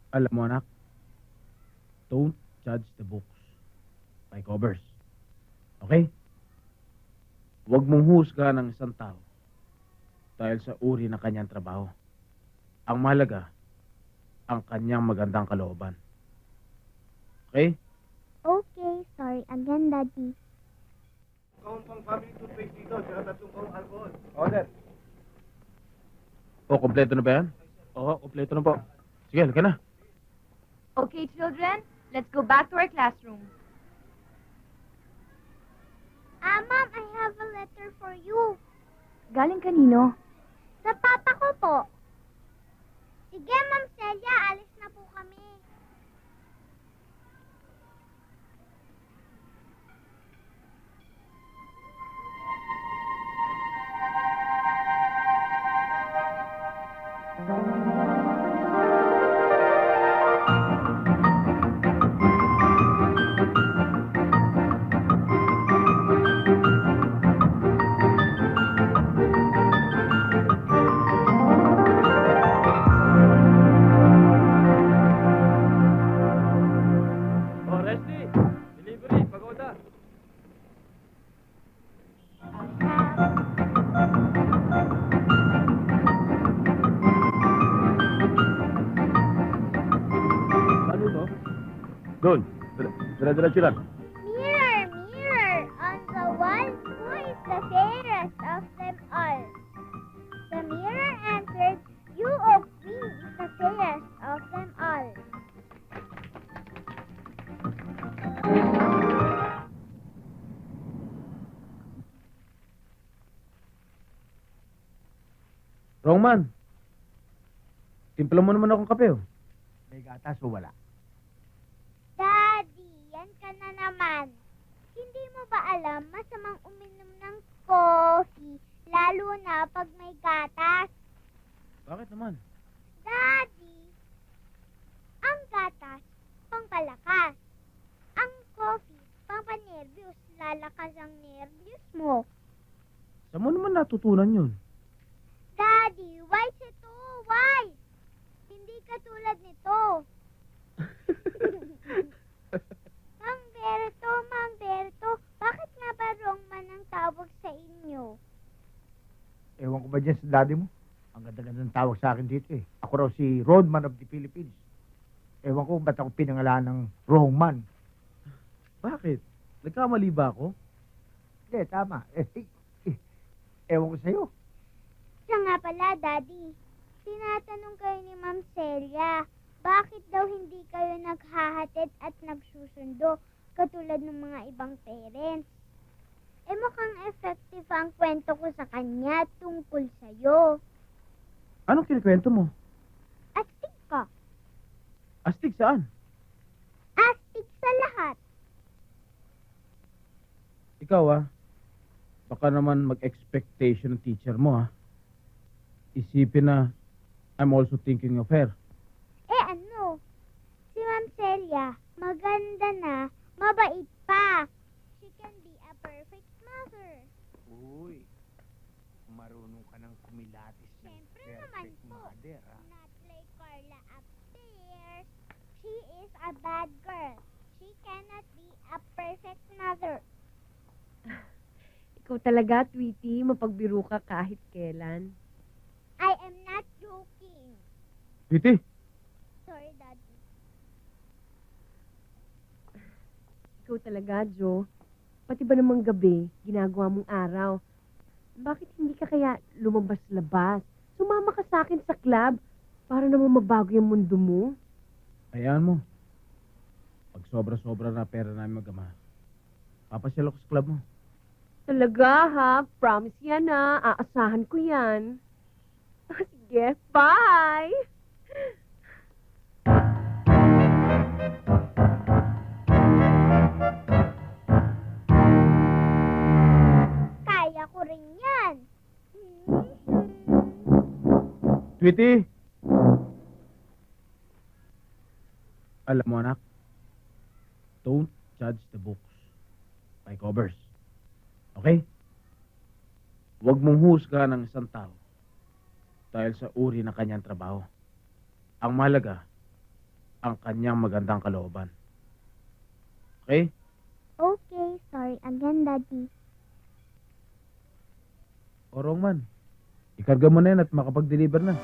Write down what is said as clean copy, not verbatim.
Alam mo anak, don't judge the books by covers. Okay? Huwag mong husga ng isang tao dahil sa uri ng kanyang trabaho. Ang mahalaga, ang kanyang magandang kalooban. Okay? Okay, sorry again, Daddy. Kaun pang family toothpaste dito, tsaka 3 kaung alcohol. Order. O, kompleto na ba yan? Oo, kompleto na po. Sige, halika na. Okay, children, let's go back to our classroom. Mom, I have a letter for you. Galing kanino? Sa papa ko po. Sige, Ma'am Celia, alis na po kami. Oh, Resty! Delivery, pagoda. Ano to? Doon. Dala-dala lang. Mirror, mirror, on the wall, who is the fairest of them all? The mirror answered, you, O Queen, is the fairest of them all. Roman. Timpla mo naman akong kape, oh. May gatas o wala? Daddy, yan ka na naman. Hindi mo ba alam masamang uminom ng coffee, lalo na pag may gatas? Bakit naman? Daddy, ang gatas, pangpalakas. Ang coffee, pangpanervyos, lalakas ang nervyos mo. Saan mo naman natutunan yun? Daddy, wise ito, wise. Hindi katulad nito. Mang Berto, bakit nga ba Rongman ang tawag sa inyo? Ewan ko ba dyan sa daddy mo? Ang ganda-ganda ng tawag sa akin dito eh. Ako raw si Roadman of the Philippines. Ewan ko ba't ako pinangalan ng wrong man. Bakit? Nagkamali ba ako? Hindi, tama. Ewan ko sa'yo. Siya nga pala, Daddy. Tinatanong kayo ni Ma'am Celia, bakit daw hindi kayo naghahatid at nagsusundo katulad ng mga ibang parents? Eh mukhang effective ang kwento ko sa kanya tungkol sa'yo. Anong kinikwento mo? Astig ka. Astig saan? Astig sa lahat. Ikaw, baka naman mag-expectation ng teacher mo, Isipin na I'm also thinking of her. Eh ano? Si Ma'am Celia, maganda na, mabait pa. She can be a perfect mother. Uy, marunong ka ng kumilatis ng Siyempre naman perfect po. mother, ha? Not like Carla upstairs. She is a bad girl. She cannot be a perfect mother. Ikaw talaga, Tweety, mapagbiro ka kahit kailan. I am not joking. Tweety, Sorry, Daddy. Ikaw talaga, Joe. Pati ba namang gabi, ginagawa mong araw? Bakit hindi ka kaya lumabas-labas? Sumama ka sa akin sa club para naman mabago yung mundo mo. hayaan mo. Pag sobra-sobra na pera namin mag-ama, papasyal ako sa club mo. Talaga, ha? Promise yan, ha? Aasahan ko yan. Sige, bye! Kaya ko rin yan. Tweety! Alam mo, anak, don't judge the books by covers. Okay? Huwag mong husga ng isang tao dahil sa uri ng kanyang trabaho. Ang mahalaga, ang kanyang magandang kalooban. Okay? Okay, sorry again, Daddy. O Roman, ikarga mo na yan at makapag-deliver na.